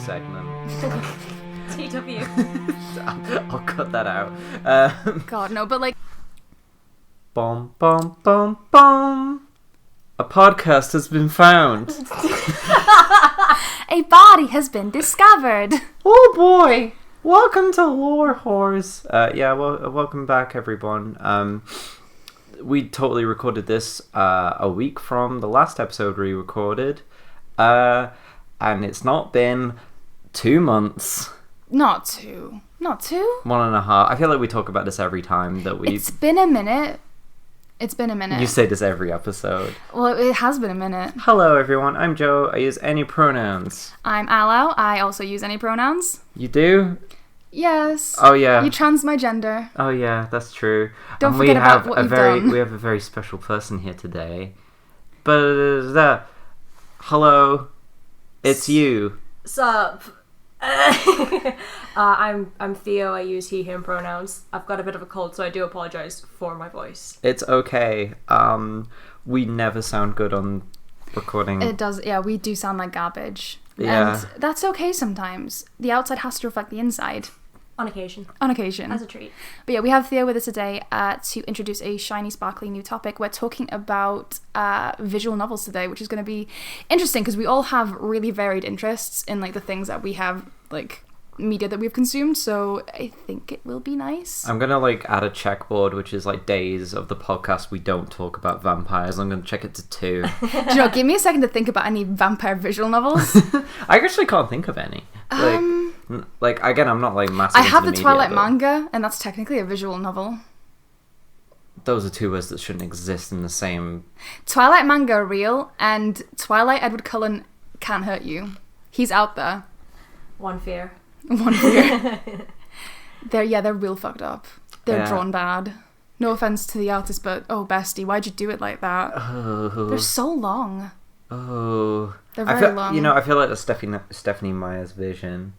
Segment. TW. I'll cut that out. God, no, but like... Bum, bum, bum, bum. A podcast has been found. A body has been discovered. Oh boy! Welcome to Lore Whores. Welcome back, everyone. We totally recorded this a week from the last episode we recorded. And it's not been 2 months. Not two. 1.5. I feel like we talk about this every time that we... It's been a minute. You say this every episode. Well, it has been a minute. Hello, everyone. I'm Joe. I use any pronouns. I'm Aloe. I also use any pronouns. You do? Yes. Oh, yeah. You trans my gender. Oh, yeah, that's true. Don't forget about what you've done. We have a very special person here today. But, hello, it's you. Sup? I'm Theo. I use he, him pronouns. I've got a bit of a cold, so I do apologise for my voice. It's okay. We never sound good on recording. It does, yeah, we do sound like garbage. Yeah. And that's okay sometimes. The outside has to reflect the inside. On occasion. As a treat. But yeah, we have Theo with us today to introduce a shiny, sparkly new topic. We're talking about visual novels today, which is going to be interesting because we all have really varied interests in like the things that we have, like media that we've consumed. So I think it will be nice. I'm gonna add a checkboard, which is days of the podcast we don't talk about vampires. I'm gonna check it to 2. Do you know, give me a second to think about any vampire visual novels. I actually can't think of any. Again, I'm not massive. I have into the media, Twilight but manga, and that's technically a visual novel. Those are 2 words that shouldn't exist in the same. Twilight manga are real, and Twilight Edward Cullen can't hurt you. He's out there. One fear. One fear. They're real fucked up. They're drawn bad. No offense to the artist, but oh bestie, why'd you do it like that? Oh. They're so long. Oh. They're very long. I feel like that's Stephanie Meyer's vision.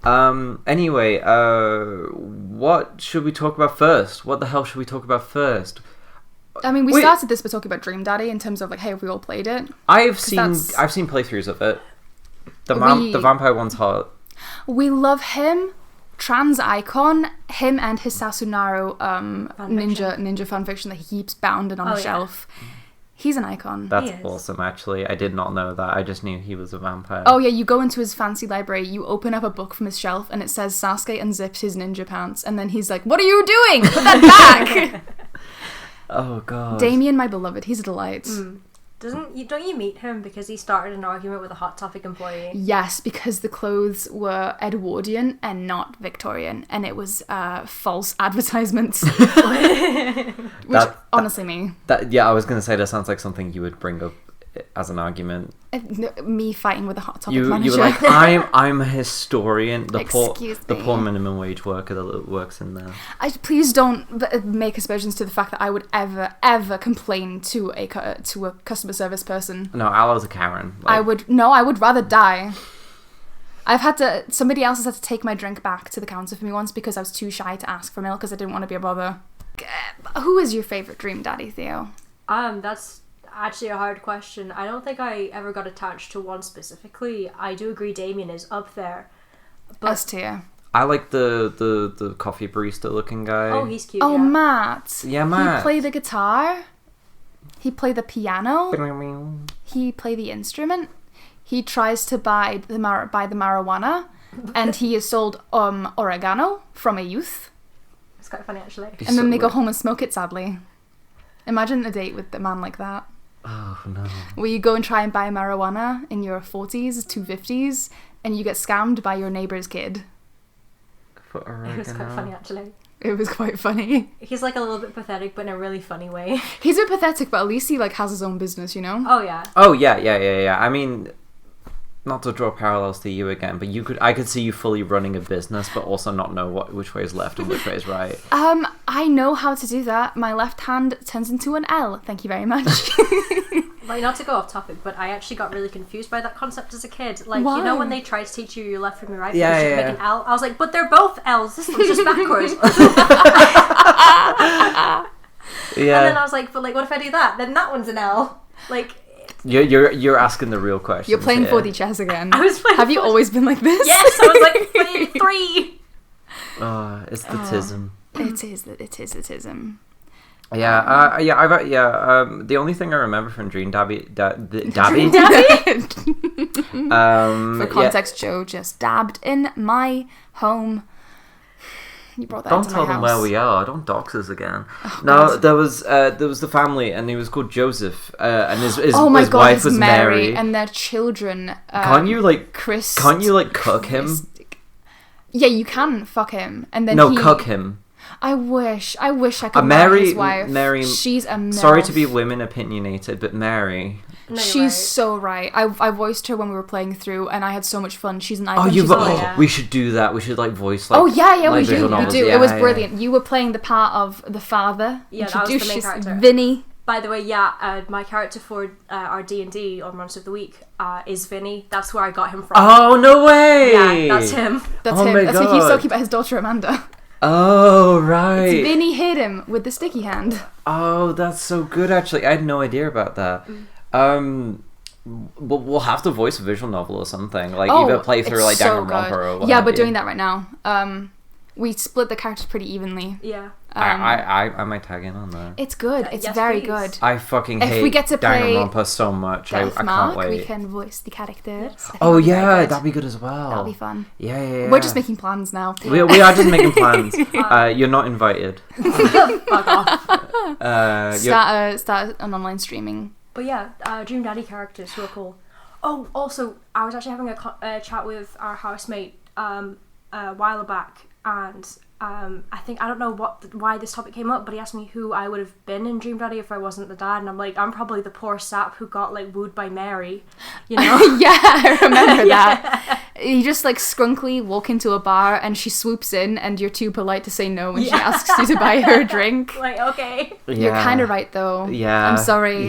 Anyway, what should we talk about first? What the hell should we talk about first? I mean, we started this by talking about Dream Daddy in terms of hey, have we all played it? I've seen playthroughs of it. The vampire one's hot. We love him, trans icon, him and his Sasunaru ninja fanfiction that he keeps bounded on a shelf. He's an icon. That's awesome, actually. I did not know that. I just knew he was a vampire. Oh, yeah, you go into his fancy library, you open up a book from his shelf, and it says Sasuke unzips his ninja pants, and then he's like, what are you doing? Put that back! Oh, God. Damien, my beloved, he's a delight. Don't you meet him because he started an argument with a Hot Topic employee? Yes, because the clothes were Edwardian and not Victorian, and it was false advertisements. Which, honestly, me. I was going to say that sounds like something you would bring up as an argument. Me fighting with a Hot Topic manager. You were like, I'm a historian. Excuse me. The poor minimum wage worker that works in there. Please don't make aspersions to the fact that I would ever complain to a customer service person. No, Aloe's a Karen. I would rather die. Somebody else has had to take my drink back to the counter for me once because I was too shy to ask for milk because I didn't want to be a bother. Who is your favourite Dream Daddy, Theo? That's actually a hard question. I don't think I ever got attached to one specifically. I do agree Damien is up there. But S tier. I like the coffee barista looking guy. Oh, he's cute. Oh, yeah. Matt. Yeah, Matt. He played the guitar. He played the piano. He played the instrument. He tries to buy the marijuana, and he is sold oregano from a youth. quite funny actually. And then they go weird. home and smoke it, sadly. Imagine a date with a man like that. Oh no. Where you go and try and buy marijuana in your 40s, 250s, and you get scammed by your neighbour's kid. For It was quite oregano. funny actually. It was quite funny. He's like a little bit pathetic, but in a really funny way. He's a bit pathetic, but at least he like has his own business, you know? Oh yeah. Oh yeah. I mean, not to draw parallels to you again, but I could see you fully running a business, but also not know which way is left and which way is right. I know how to do that. My left hand turns into an L. Thank you very much. Like, not to go off topic, but I actually got really confused by that concept as a kid. Like, Why? you know when they try to teach you your left from your right, Yeah, you should yeah, make yeah. an L? I was like, but they're both L's. This one's just backwards. Yeah. And then I was like, but like, what if I do that? Then that one's an L. Like, You're asking the real question. You're playing 4D chess again. I was playing Have you 4D. always been like this? yes, I was like, 3. Oh, it's the tism. It is. The only thing I remember from Dream Dabby, For yeah. context, Joe just dabbed in my home. You brought that Don't into tell my them house. where we are. Don't dox us again. Oh, No, God. there was the family, and he was called Joseph, and his Oh my his God, wife it's was Mary. and their children. Can't you like Chris? cook him? Yeah, you can fuck him, and then No, cook him. I wish I could marry Mary, his wife. Mary. She's a MILF. Sorry to be women opinionated, but Mary. No, you're She's right. so right. I voiced her when we were playing through, and I had so much fun. She's an Oh, icon. you. She's Oh, like, yeah. We should do that. We should like voice like. oh yeah, like, we do. visual We novels. do. Yeah, it was yeah. brilliant. You were playing the part of the father. Yeah, that was the main Introduce character. Vinny. By the way, my character for our D&D on Monster of the Week is Vinny. That's where I got him from. Oh no way! Yeah, that's him. That's Oh him. my That's who he's God. talking about his daughter Amanda. Oh right. Vinny hit him with the sticky hand. Oh, that's so good. Actually, I had no idea about that. We'll have to voice a visual novel or something. Like either play through like Danganronpa or what yeah, have we're you. doing that right now. We split the characters pretty evenly. Yeah. I might tag in on that. It's good. It's yes, very please. good. I fucking If hate we get to play Danganronpa so much. I Death can't Mark, wait. we can voice the characters. I think Oh that'll be very yeah, good. that'd be good as well. That'll be fun. Yeah. We're just making plans now. We are just making plans. You're not invited. Fuck off. Start an online streaming. But yeah, Dream Daddy characters who are cool. Oh, also, I was actually having a chat with our housemate a while back, and I don't know why this topic came up, but he asked me who I would have been in Dream Daddy if I wasn't the dad, and I'm like, I'm probably the poor sap who got like wooed by Mary, you know? Yeah, I remember that. You just like skrunkly walk into a bar and she swoops in and you're too polite to say no when she asks you to buy her a drink. Like, okay. You're kind of right though. Yeah. I'm sorry.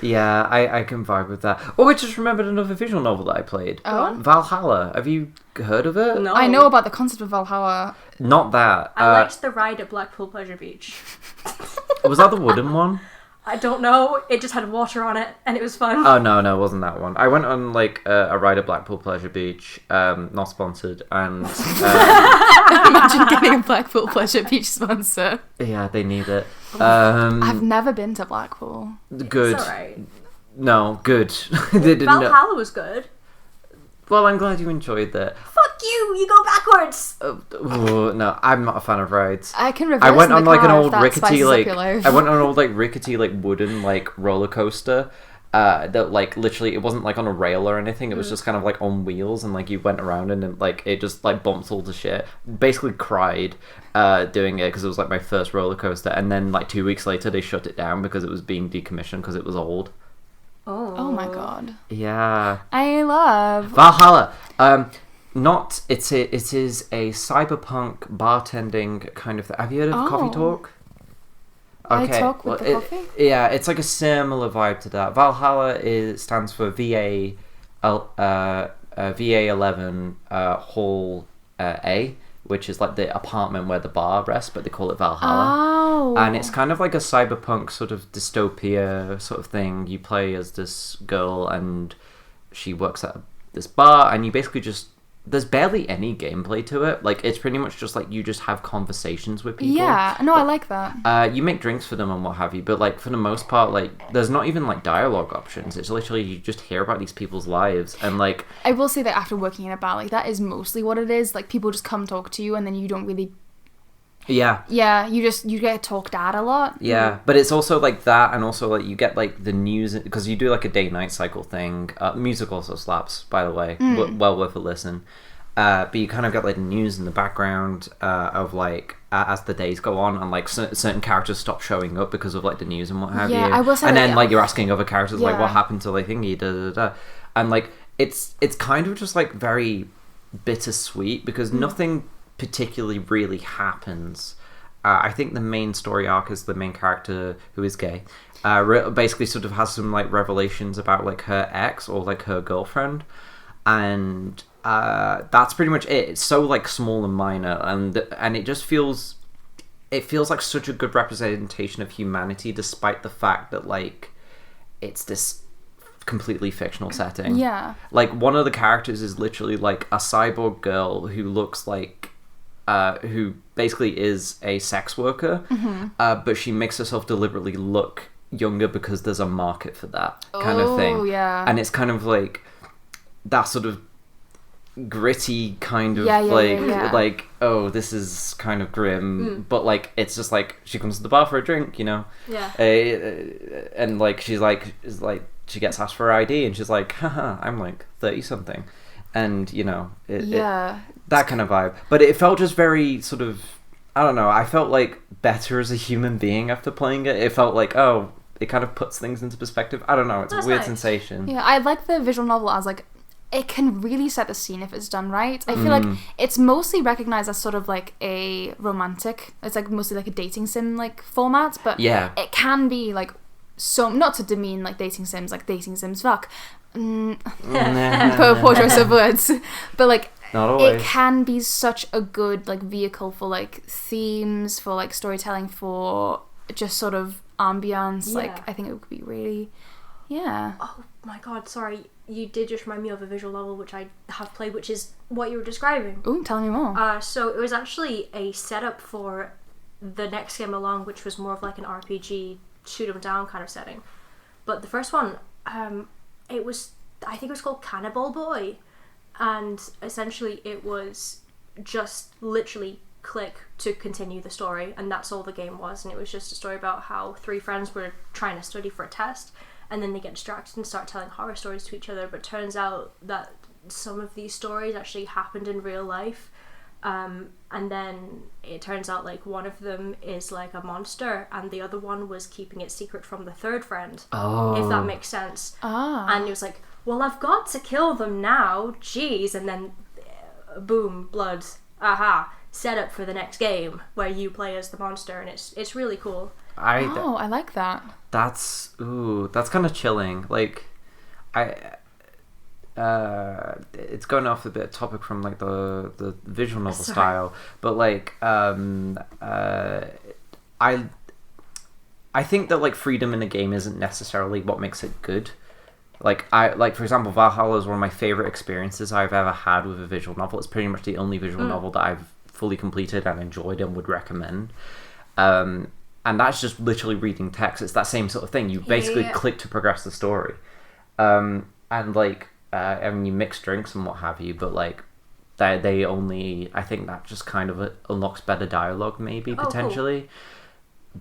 Yeah, I can vibe with that. Oh, I just remembered another visual novel that I played. Oh? Valhalla. Have you heard of it? No. I know about the concept of Valhalla. Not that. I liked the ride at Blackpool Pleasure Beach. Was that the wooden one? I don't know. It just had water on it, and it was fun. Oh no, it wasn't that one. I went on like a ride at Blackpool Pleasure Beach, not sponsored, and Imagine getting a Blackpool Pleasure Beach sponsor. yeah, they need it. I've never been to Blackpool. Good. It's alright. No, good. They didn't. know. Valhalla was good. Well, I'm glad you enjoyed that. Fuck you! You go backwards! Oh, no, I'm not a fan of rides. I can reverse I went in the on like an car if old that rickety spices up like your life. I went on an old like rickety like wooden like roller coaster that like literally it wasn't like on a rail or anything. It was just kind of like on wheels and like you went around and then, like it just like bumped all to shit. Basically cried doing it because it was like my first roller coaster, and then like 2 weeks later they shut it down because it was being decommissioned because it was old. Oh my god. Yeah. I love. Valhalla. It is a cyberpunk bartending kind of thing. Have you heard of Coffee Oh. Talk? I talk with the coffee? Yeah, it's like a similar vibe to that. Valhalla stands for VA 11 Hall A, which is like the apartment where the bar rests, but they call it Valhalla. Oh. And it's kind of like a cyberpunk sort of dystopia sort of thing. You play as this girl and she works at this bar, and you basically just... There's barely any gameplay to it. Like, it's pretty much just like you just have conversations with people. Yeah, no, I like that. You make drinks for them and what have you, but like for the most part, like there's not even like dialogue options. It's literally you just hear about these people's lives and like I will say that after working in a bar, like that is mostly what it is. Like people just come talk to you, and then you don't really Yeah. Yeah, you get talked at a lot. Yeah, but it's also like that, and also like you get like the news, because you do like a day-night cycle thing. Music also slaps, by the way, well worth a listen. But you kind of get like the news in the background of like as the days go on, and like certain characters stop showing up because of like the news and what have you. I will say and that, then like you're asking other characters like Yeah. what happened to like thingy, da da da, and like it's kind of just like very bittersweet because nothing particularly really happens. I think the main story arc is the main character who is gay. Basically, sort of has some like revelations about like her ex or like her girlfriend, and that's pretty much it. It's so like small and minor, and it just feels like such a good representation of humanity, despite the fact that like it's this completely fictional setting. Yeah. Like one of the characters is literally like a cyborg girl who looks like who basically is a sex worker, but she makes herself deliberately look younger because there's a market for that kind of thing. Oh, yeah. And it's kind of like that sort of gritty kind of Yeah. like, oh, this is kind of grim, but like it's just like she comes to the bar for a drink, you know. Yeah. And like she's like she gets asked for her ID and she's like, haha, I'm like 30 something, and you know that kind of vibe. But it felt just very sort of, I don't know, I felt like better as a human being after playing it. It felt like, oh, it kind of puts things into perspective. I don't know, it's That's a weird nice. sensation. Yeah, I like the visual novel as like it can really set the scene if it's done right. I feel like it's mostly recognized as sort of like a romantic, it's like mostly like a dating sim like format, but Yeah. it can be like so, not to demean like dating sims fuck. Poor choice of words. But like Not always. it can be such a good like vehicle for like themes, for like storytelling, for just sort of ambiance. Yeah. Like I think it would be really, yeah. Oh my god, sorry. You did just remind me of a visual novel which I have played, which is what you were describing. Ooh, tell me more. So it was actually a setup for the next game along, which was more of like an RPG, shoot 'em down kind of setting. But the first one, I think it was called Cannibal Boy, and essentially it was just literally click to continue the story, and that's all the game was. And it was just a story about how three friends were trying to study for a test, and then they get distracted and start telling horror stories to each other, but turns out that some of these stories actually happened in real life. And then it turns out like one of them is like a monster, and the other one was keeping it secret from the third friend. Oh. If that makes sense. Ah. And it was like, well, I've got to kill them now, jeez. And then boom, blood, aha, set up for the next game where you play as the monster, and it's really cool. I like that. That's kind of chilling. Like, it's going off a bit topic from like the visual novel style, but like I think that like freedom in a game isn't necessarily what makes it good. Like for example, Valhalla is one of my favorite experiences I've ever had with a visual novel. It's pretty much the only visual novel that I've fully completed and enjoyed and would recommend. And that's just literally reading text. It's that same sort of thing. You basically click to progress the story. And like, I mean, you mix drinks and what have you, but like, they only, I think that just kind of unlocks better dialogue, maybe, potentially. Cool.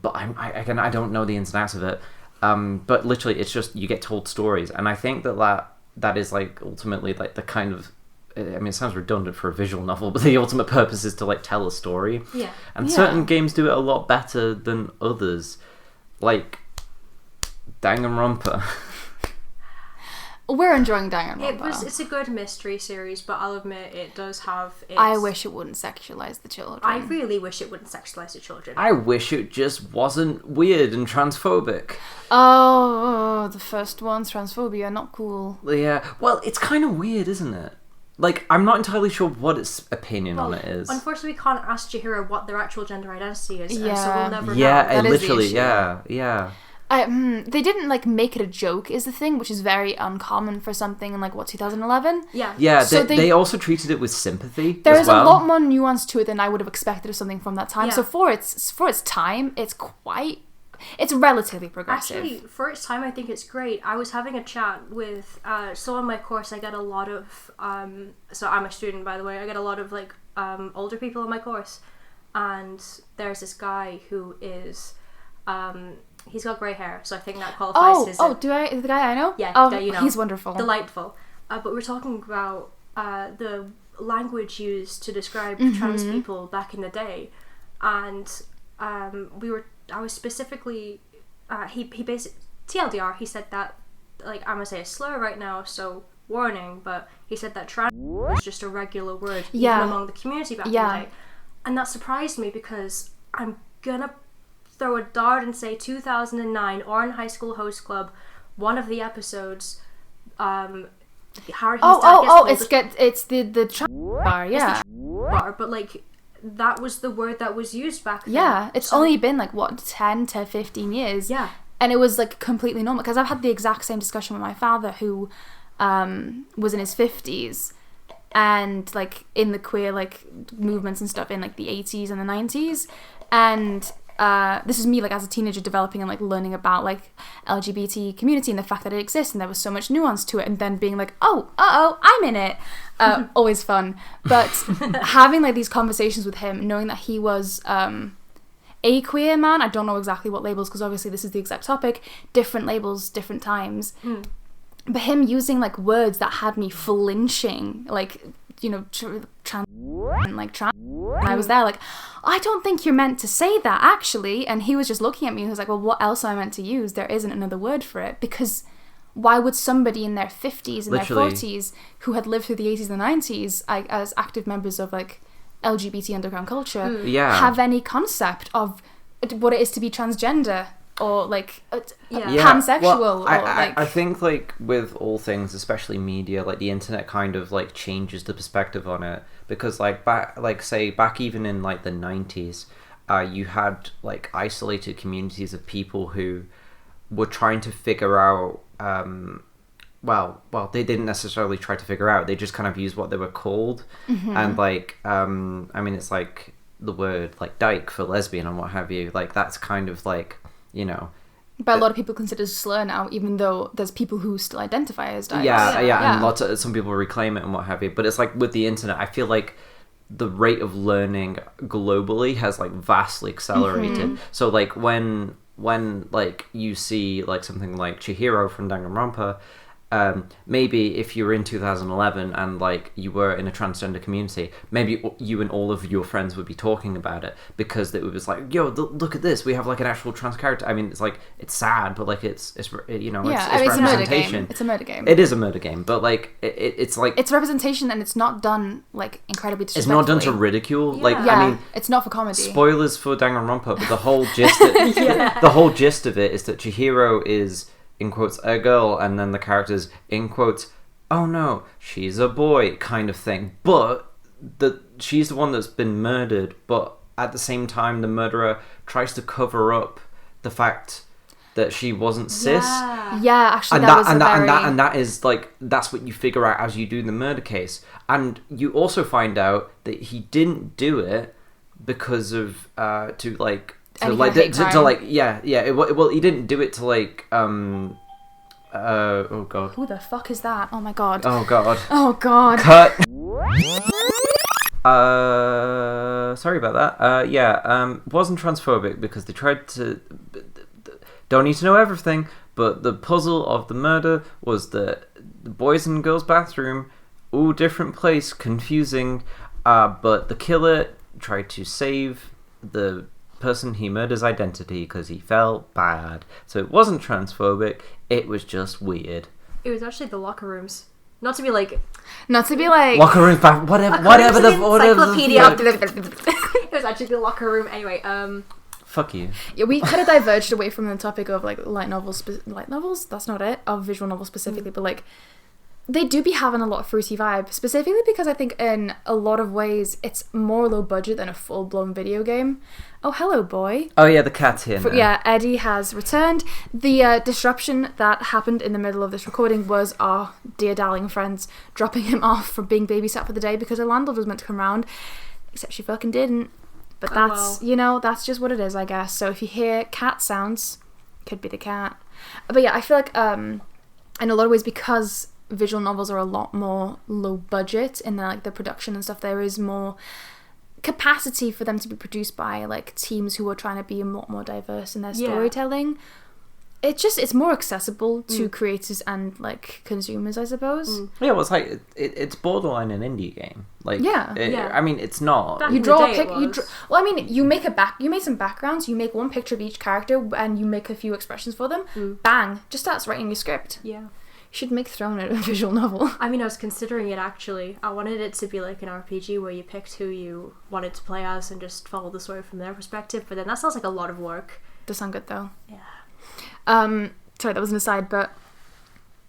But I don't know the ins and outs of it. But literally, it's just, you get told stories. And I think that is like, ultimately, like the kind of, I mean, it sounds redundant for a visual novel, but the ultimate purpose is to like tell a story. Yeah. And certain games do it a lot better than others, like Danganronpa. We're enjoying Danganronpa. It's a good mystery series, but I'll admit it does have. I wish it wouldn't sexualize the children. I really wish it wouldn't sexualize the children. I wish it just wasn't weird and transphobic. Oh, the first one's transphobia, not cool. Yeah, well, it's kind of weird, isn't it? Like, I'm not entirely sure what its opinion on it is. Unfortunately, we can't ask Chihiro what their actual gender identity is, Yeah. so we'll never know. Yeah, That is the literally, issue. yeah. They didn't like make it a joke is the thing, which is very uncommon for something in like 2011. Yeah. Yeah, So they also treated it with sympathy. There as is well. a lot more nuance to it than I would have expected of something from that time. Yeah. So for its time, it's relatively progressive. Actually, for its time, I think it's great. I was having a chat with, so on my course, I get a lot of, so I'm a student, by the way, I get a lot of, like, older people on my course, and there's this guy who is, he's got grey hair, so I think that qualifies his... The guy I know? Yeah, oh, the guy you know. He's wonderful. Delightful. But we're talking about the language used to describe trans people back in the day, and I was specifically, he basically, TLDR, he said that, like, I'm gonna say a slur right now, so warning, but he said that trans was just a regular word even among the community back in the day. And that surprised me, because I'm gonna throw a dart and say 2009, Oran High School Host Club, one of the episodes, Harry's it's the trans bar, yeah. It's the bar, but like, that was the word that was used back then. Yeah, it's only been like, what, 10 to 15 years? Yeah. And it was like completely normal, because I've had the exact same discussion with my father, who was in his 50s, and like in the queer like movements and stuff in like the 80s and the 90s, and this is me like as a teenager developing and like learning about like LGBT community and the fact that it exists, and there was so much nuance to it, and then being like, I'm in it. Always fun. But having like these conversations with him, knowing that he was a queer man, I don't know exactly what labels, because obviously this is the exact topic, different labels, different times, but him using like words that had me flinching, like, you know, trans, and I was there like, I don't think you're meant to say that actually, and he was just looking at me and he was like, well, what else am I meant to use? There isn't another word for it, because why would somebody in their 50s and Literally. their 40s who had lived through the 80s and the 90s as active members of like LGBT underground culture have any concept of what it is to be transgender or like pansexual? Well, I I think like with all things, especially media, like the internet kind of like changes the perspective on it, because like back even in like the 90s, you had like isolated communities of people who were trying to figure out well, they didn't necessarily try to figure out, they just kind of used what they were called. And like I mean, it's like the word like dyke for lesbian and what have you, like that's kind of like, you know, but a lot of people consider it a slur now, even though there's people who still identify as dykes. And some people reclaim it and what have you, but it's like with the internet, I feel like the rate of learning globally has like vastly accelerated. So like when like you see like something like Chihiro from Danganronpa, maybe if you were in 2011 and like you were in a transgender community, maybe you and all of your friends would be talking about it, because it was like, yo, look at this, we have like an actual trans character. I mean, it's like, it's sad, but like it's you know, it's representation. It's a murder game. It is a murder game, but like it's like, it's representation, and it's not done like incredibly disrespectfully. It's not done to ridicule. I mean, it's not for comedy. Spoilers for Danganronpa, but the whole gist of it is that Chihiro is, in quotes, a girl, and then the characters, in quotes, oh no, she's a boy, kind of thing. But she's the one that's been murdered, but at the same time the murderer tries to cover up the fact that she wasn't cis. Actually, and that is like, that's what you figure out as you do the murder case. And you also find out that he didn't do it because of well, he didn't do it to like oh god, who the fuck is that? Oh my god. Cut. Sorry about that. Wasn't transphobic because they tried to, don't need to know everything, but the puzzle of the murder was the boys and girls bathroom, all different place, confusing, but the killer tried to save the person he murder's identity because he felt bad. So it wasn't transphobic, it was just weird. It was actually the locker rooms. Not to be like locker rooms, whatever encyclopedia. It was actually the locker room. Anyway, fuck you. Yeah, we kind of diverged away from the topic of like light novels. That's not it. Of visual novels specifically, but like they do be having a lot of fruity vibe, specifically because I think in a lot of ways it's more low budget than a full-blown video game. Oh, hello, boy. Oh yeah, the cat's here now. Yeah, Eddie has returned. The disruption that happened in the middle of this recording was our dear darling friends dropping him off from being babysat for the day because her landlord was meant to come round, except she fucking didn't. But that's, you know, that's just what it is, I guess. So if you hear cat sounds, could be the cat. But yeah, I feel like in a lot of ways, because visual novels are a lot more low budget in like the production and stuff, there is more capacity for them to be produced by like teams who are trying to be a lot more diverse in their storytelling. It's more accessible to creators and like consumers, I suppose. Yeah, well, it's like it's borderline an indie game. Like, I mean, it's not. Back You in the draw a day pic. it You was. well, I mean, you made some backgrounds. You make one picture of each character, and you make a few expressions for them. Bang! Just starts writing your script. Yeah. You should make Throne a visual novel. I mean, I was considering it actually. I wanted it to be like an RPG where you picked who you wanted to play as and just follow the story from their perspective. But then that sounds like a lot of work. Does sound good though. Yeah. Sorry, that was an aside, but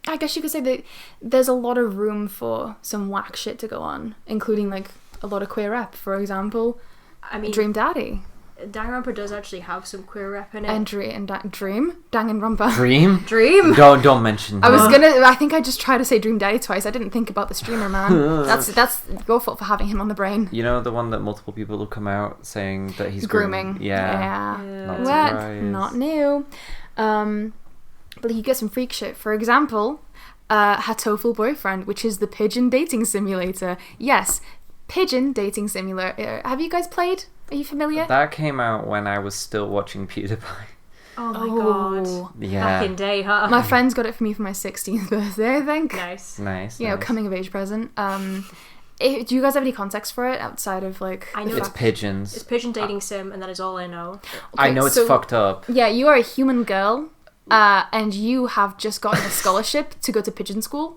I guess you could say that there's a lot of room for some whack shit to go on, including like a lot of queer rep, for example. I mean, Dream Daddy. Danganronpa does actually have some queer rep in it. And Dream Danganronpa. Dream? Don't mention I was that. I think I just tried to say Dream Daddy twice. I didn't think about the streamer, man. That's your fault for having him on the brain. You know the one that multiple people have come out saying that he's Grooming. Yeah. Not Not surprised. Not new. But you get some freak shit. For example, Hatoful Boyfriend, which is the pigeon dating simulator. Yes, pigeon dating simulator. Have you guys played? Are you familiar? That came out when I was still watching PewDiePie. Oh my god. Yeah. Back in day, huh? My friends got it for me for my 16th birthday, I think. Nice. Nice. You know, nice. coming of age present. Do you guys have any context for it outside of like? I know It's pigeons. It's pigeon dating sim, and that is all I know. I know it's so- fucked up. Yeah, you are a human girl, and you have just gotten a scholarship to go to pigeon school.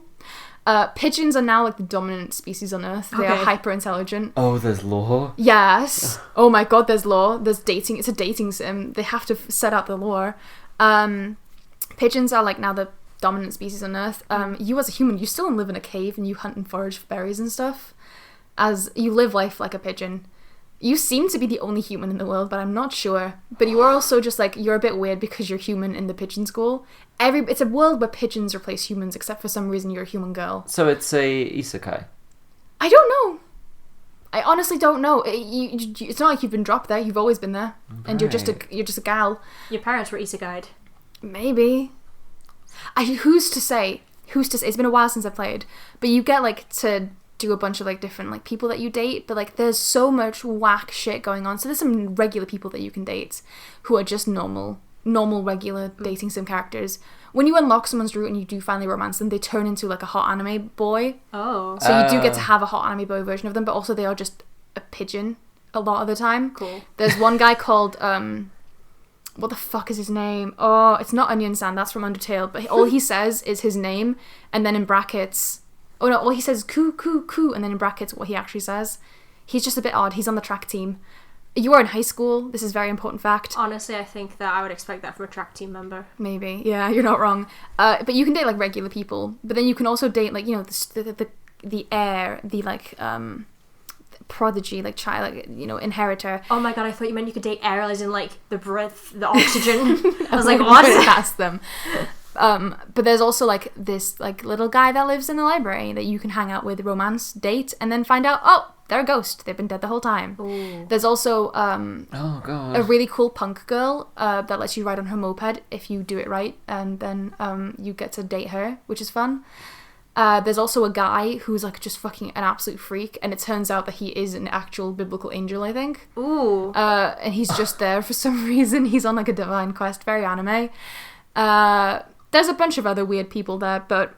Pigeons are now like the dominant species on Earth. They are Okay. hyper intelligent. Oh, there's lore. Yes. Oh my god, there's lore. There's dating. It's a dating sim. They have to set out the lore. Pigeons are like now the dominant species on Earth. You as a human, you still live in a cave and you hunt and forage for berries and stuff. As you live life like a pigeon. You seem to be the only human in the world, but I'm not sure. But you are also just like, you're a bit weird because you're human in the pigeon school. It's a world where pigeons replace humans, except for some reason you're a human girl. So it's a isekai. I don't know. I honestly don't know. It's not like you've been dropped there. You've always been there, and you're just a gal. Your parents were isekai'd. Maybe. Who's to say? It's been a while since I played, but you get like to do a bunch of like different like people that you date, but like there's so much whack shit going on. So there's some regular people that you can date who are just normal regular dating sim characters. When you unlock someone's route and you do finally romance them, they turn into like a hot anime boy. Oh. So you do get to have a hot anime boy version of them, but also they are just a pigeon a lot of the time. Cool. There's one guy called what the fuck is his name? Oh, it's not Onion Sand, that's from Undertale, but all he says is his name, and then in brackets, oh no, all he says is coo, coo, coo, and then in brackets what he actually says. He's just a bit odd. He's on the track team. You are in high school. This is a very important fact. Honestly, I think that I would expect that from a track team member. Maybe. Yeah, you're not wrong. But you can date like regular people, but then you can also date like, you know, the heir, the like prodigy, like child, like, you know, inheritor. Oh my god, I thought you meant you could date air as in like the breath, the oxygen. I was like, what? Past them. But there's also like this like little guy that lives in the library that you can hang out with, romance, date, and then find out, oh, they're a ghost. They've been dead the whole time. Ooh. There's also Oh god. a really cool punk girl that lets you ride on her moped if you do it right, and then you get to date her, which is fun. There's also a guy who's like just fucking an absolute freak, and it turns out that he is an actual biblical angel, I think. Ooh. And he's just there for some reason. He's on like a divine quest, very anime. There's a bunch of other weird people there, but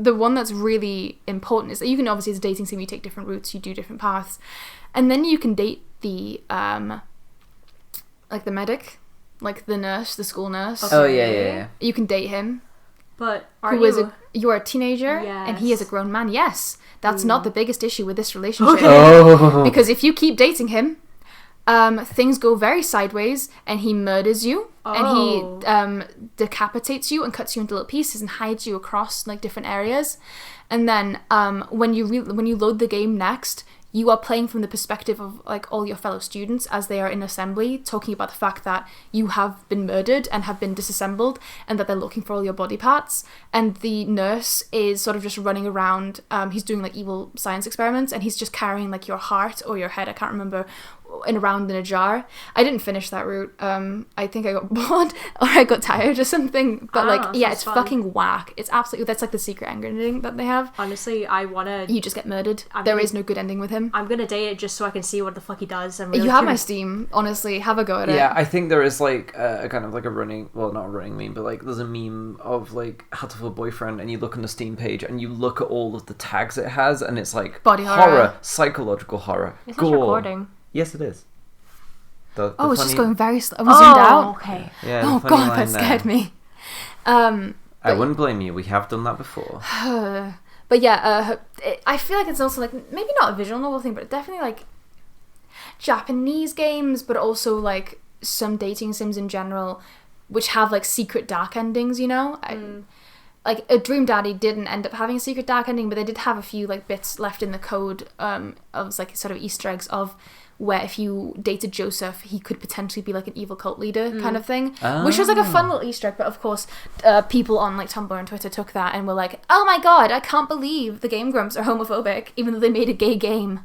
the one that's really important is that you can obviously, as a dating sim, you take different routes, you do different paths, and then you can date the like the medic, like the nurse, the school nurse. Oh yeah. You can date him. But You're a teenager and he is a Yes. grown man. Yes, that's not the biggest issue with this relationship. Oh. Because if you keep dating him, things go very sideways, and he murders you, and he decapitates you and cuts you into little pieces and hides you across like different areas. And then when you load the game next, you are playing from the perspective of like all your fellow students as they are in assembly, talking about the fact that you have been murdered and have been disassembled, and that they're looking for all your body parts. And the nurse is sort of just running around. He's doing like evil science experiments, and he's just carrying like your heart or your head, I can't remember, around in a jar. I didn't finish that route. I think I got bored or I got tired or something. But it's fun. Fucking whack. It's absolutely, that's like the secret ending that they have. Honestly, I wanna. You just get murdered. There is no good ending with him. I'm gonna date it just so I can see what the fuck he does. You have my Steam. Honestly, have a go at it. Yeah, I think there is like a kind of like a running, well, not a running meme, but like there's a meme of like How to Full Boyfriend, and you look on the Steam page and you look at all of the tags it has, and it's like body horror, psychological horror, It's gore. not recording. Yes, it is. The it's just going very slow. We Oh, zoomed out. okay. Yeah, Oh the funny god, line that scared there. me. I wouldn't blame you. We have done that before. But yeah, I feel like it's also like maybe not a visual novel thing, but definitely like Japanese games, but also like some dating sims in general, which have like secret dark endings. You know, like a Dream Daddy didn't end up having a secret dark ending, but they did have a few like bits left in the code of like sort of Easter eggs of where if you dated Joseph, he could potentially be like an evil cult leader kind of thing, which was like a fun little Easter egg. But of course, people on like Tumblr and Twitter took that and were like, "Oh my god, I can't believe the Game Grumps are homophobic, even though they made a gay game."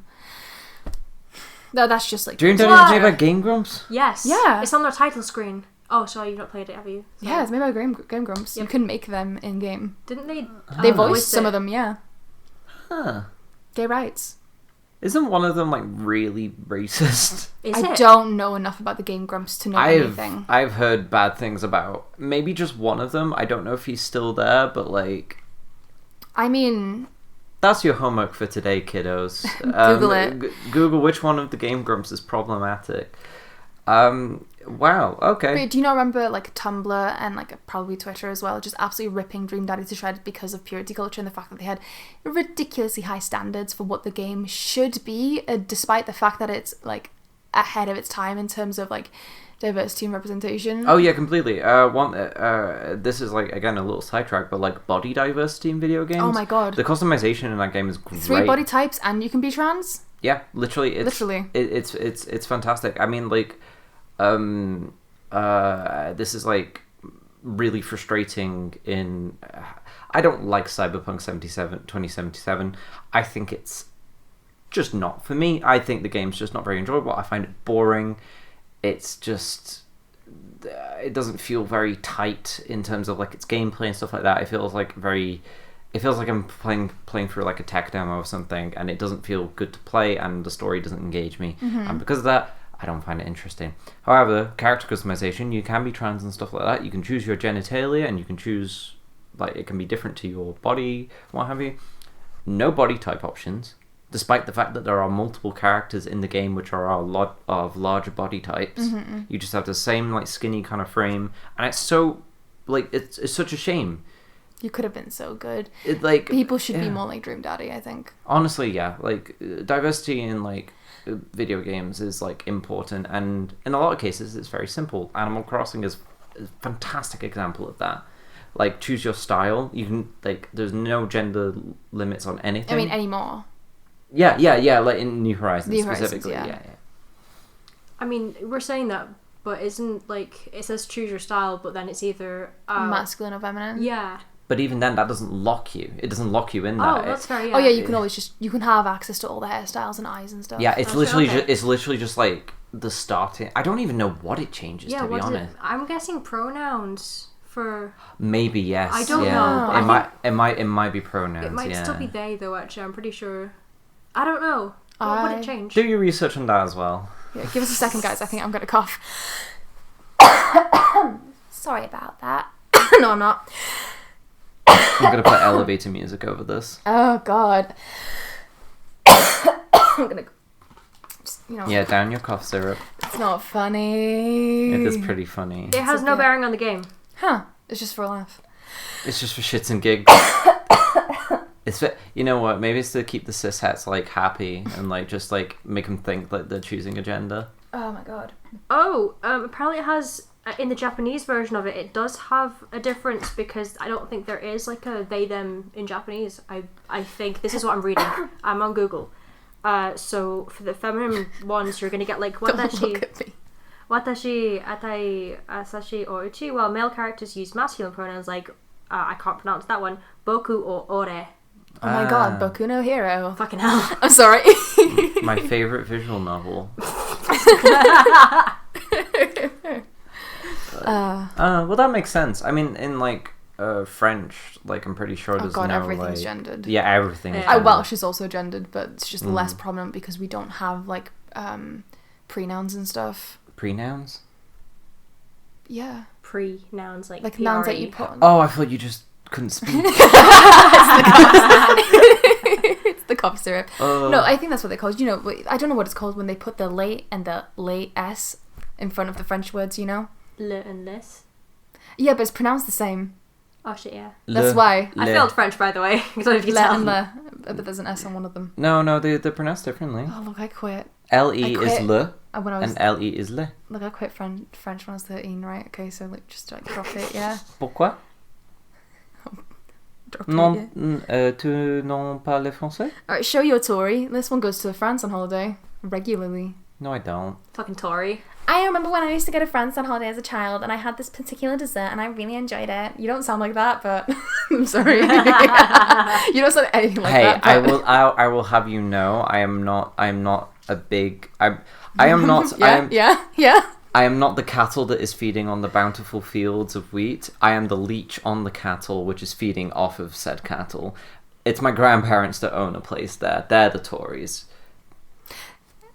No, that's just like Dream Daddy What? is made by Game Grumps? Yes. Yeah. It's on their title screen. Oh, sorry, you've not played it, have you? yeah, it's made by Game Grumps. You can make them in game. Didn't they? They voice voiced some it? of them, yeah. Huh. Gay rights. Isn't one of them like really racist? Is I it? don't know enough about the Game Grumps to know anything. I've heard bad things about maybe just one of them. I don't know if he's still there, but like I mean, that's your homework for today, kiddos. Google it. Google which one of the Game Grumps is problematic. Wow. Okay. Wait, do you not remember like Tumblr and like probably Twitter as well, just absolutely ripping Dream Daddy to shreds because of purity culture and the fact that they had ridiculously high standards for what the game should be, despite the fact that it's like ahead of its time in terms of like diversity and representation. Oh yeah, completely. This is like again a little sidetrack, but like body diversity in video games. Oh my god. The customization in that game is great. 3 body types and you can be trans? Yeah, literally. It's fantastic. I mean, like, this is like really frustrating in. I don't like Cyberpunk 2077. I think it's just not for me. I think the game's just not very enjoyable. I find it boring. It's just. It doesn't feel very tight in terms of like its gameplay and stuff like that. It feels like I'm playing through like a tech demo or something, and it doesn't feel good to play, and the story doesn't engage me. And because of that, I don't find it interesting. However, character customization, you can be trans and stuff like that. You can choose your genitalia, and you can choose, like, it can be different to your body, what have you. No body type options, despite the fact that there are multiple characters in the game which are a lot of larger body types. You just have the same, like, skinny kind of frame, and it's so, like, it's such a shame. You could have been so good. People should be more like Dream Daddy, I think. Honestly, yeah. Like, diversity in, like, video games is, like, important. And in a lot of cases, it's very simple. Animal Crossing is a fantastic example of that. Like, choose your style. You can, like, there's no gender limits on anything. I mean, anymore. Yeah. Like, in New Horizons specifically. Yeah. I mean, we're saying that, but isn't, like, it says choose your style, but then it's either... masculine or feminine? Yeah. But even then, that doesn't lock you. It doesn't lock you in that. Oh, that's fair, yeah. Oh yeah, you can always you can have access to all the hairstyles and eyes and stuff. Yeah, it's That's literally just like the starting. I don't even know what it changes, to be honest. I'm guessing pronouns for... Maybe, yes. I don't know. It might be pronouns. It might still be they, though, actually. I'm pretty sure. I don't know. What would it change? Do your research on that as well. Yeah, give us a second, guys. I think I'm going to cough. Sorry about that. No, I'm not. I'm going to put elevator music over this. Oh, God. I'm going to... Yeah, down your cough syrup. It's not funny. It is pretty funny. It has no bearing on the game. Huh. It's just for a laugh. It's just for shits and gigs. You know what? Maybe it's to keep the cishets, like, happy and, like, just, like, make them think that they're choosing a gender. Oh, my God. Oh, apparently it has... In the Japanese version of it, it does have a difference because I don't think there is like a they them in Japanese. I think this is what I'm reading. I'm on Google. So for the feminine ones, you're gonna get like watashi, atai, asashi, or uchi. While male characters use masculine pronouns like I can't pronounce that one, boku or ore. Oh my God, Boku no Hero. Fucking hell. I'm sorry. My favorite visual novel. Well, that makes sense. I mean, in like French, like I'm pretty sure there's no everything's like gendered. yeah, everything. Is Yeah. gendered. Welsh is also gendered, but it's just less prominent because we don't have like pronouns and stuff. Pronouns. Yeah, Pre-nouns like nouns that PRE. you put on. Oh, I thought you just couldn't speak. It's the cough syrup. No, I think that's what they call it. You know, I don't know what it's called when they put the late and the late s in front of the French words. You know. Le and les. Yeah, but it's pronounced the same. Oh shit, yeah. That's why. I failed French, by the way. I don't know if you can Le tell. and le, but there's an s on one of them. No, they're pronounced differently. Oh look, I quit. L-E I is quit. le, When I was and L-E is le. look, I quit French when I was 13, right? Okay, so like just like drop it, yeah. Pourquoi? Drop Non, it, yeah. tu non parles français? Alright, show your Tory. This one goes to France on holiday regularly. No, I don't. Fucking Tory. I remember when I used to go to France on holiday as a child, and I had this particular dessert, and I really enjoyed it. You don't sound like that, but I'm sorry. You don't sound anything like Hey, that. But... I will have you know, I am not a big. I am not. yeah. I am not the cattle that is feeding on the bountiful fields of wheat. I am the leech on the cattle, which is feeding off of said cattle. It's my grandparents that own a place there. They're the Tories.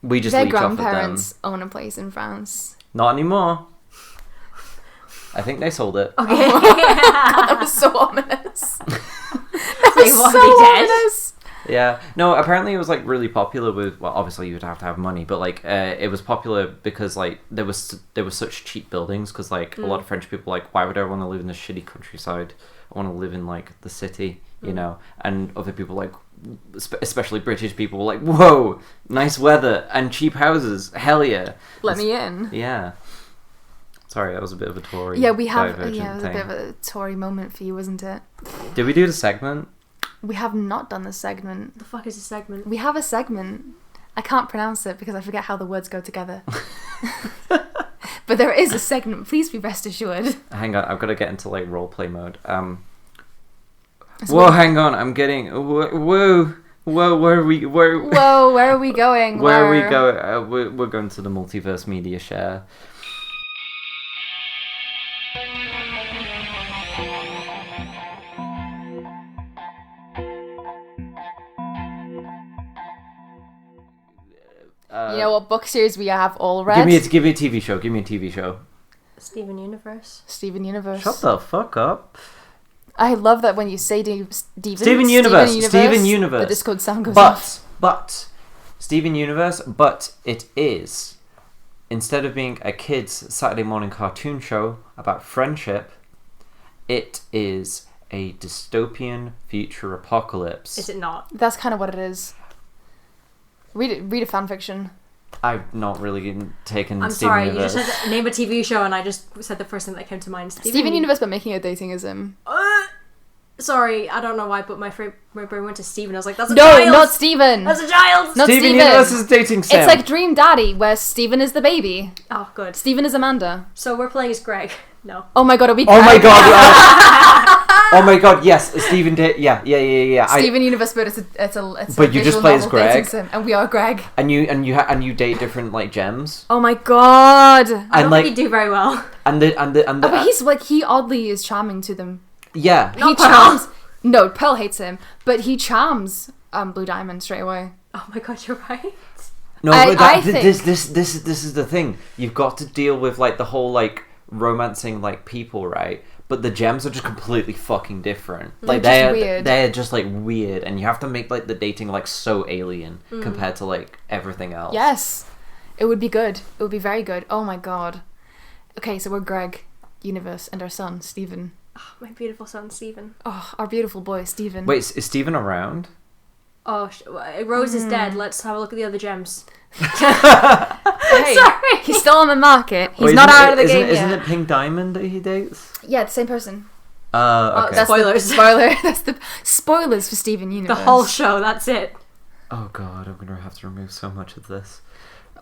We just Their leech off of them. grandparents own a place in France. Not anymore. I think they sold it. Okay. That was so ominous. That They was want so to be dead. ominous. Yeah. No, apparently it was like really popular with, well, obviously you would have to have money, but like it was popular because like there was such cheap buildings because like a lot of French people like, why would I want to live in the shitty countryside? I want to live in like the city, you know. And other people like, especially British people, were like, whoa, nice weather and cheap houses, hell yeah. Let me in. Yeah. Sorry, that was a bit of a Tory. Yeah, we have. divergent Yeah, it was a thing. bit of a Tory moment for you, wasn't it? Did we do the segment? We have not done this segment. The fuck is a segment? We have a segment. I can't pronounce it because I forget how the words go together. But there is a segment. Please be rest assured. Hang on, I've got to get into like roleplay mode. It's Whoa, weird. hang on, I'm getting whoa, where are we? Whoa, where are we going? Where are we going? We're going to the multiverse media share. You know what book series we have all read? Give me a TV show. Give me a TV show. Steven Universe. Steven Universe. Shut the fuck up. I love that when you say Steven Universe. Steven the Universe. Discord sound goes off. But Steven Universe. But it is, instead of being a kids' Saturday morning cartoon show about friendship, it is a dystopian future apocalypse. Is it not? That's kind of what it is. Read a fanfiction. I've not really taken I'm Steven sorry, Universe. you just said name a TV show and I just said the first thing that came to mind. Steven Universe, but making it datingism. Sorry, I don't know why, but my brain went to Steven. I was like, that's a No, child! not Steven. That's a child! Not Steven Steven. Universe is dating Sam. It's like Dream Daddy, where Steven is the baby. Oh, good. Steven is Amanda. So we're playing as Greg. No. Oh my god, are we Oh my Greg? god! Oh my god! Yes, Steven did. Yeah. Steven Universe, but it's But a you just visual play as novel dating Greg? sim, and we are Greg. And you date different like gems. Oh my god. I don't like- think you do very well. And the Oh, but he's like, he oddly is charming to them. yeah. He Not Pearl. charms. No, Pearl hates him, but he charms Blue Diamond straight away. Oh my god, you're right. No, I but think- this is the thing. You've got to deal with like the whole like romancing like people, right? But the gems are just completely fucking different. Like They're just weird. they're just like weird, and you have to make like the dating like so alien compared to like everything else. Yes. It would be good. It would be very good. Oh my god. Okay, so we're Greg, Universe, and our son, Steven. Oh, my beautiful son, Steven. Oh, our beautiful boy, Steven. Wait, is Steven around? Oh, Rose is dead. Let's have a look at the other gems. Hey, Sorry. he's still on the market. He's Wait, not isn't out of the it- game Isn't yet. it Pink Diamond that he dates? Yeah, the same person. Okay. That's Spoilers. The spoiler. That's the spoilers for Steven The Universe. whole show, that's it. Oh god, I'm gonna have to remove so much of this.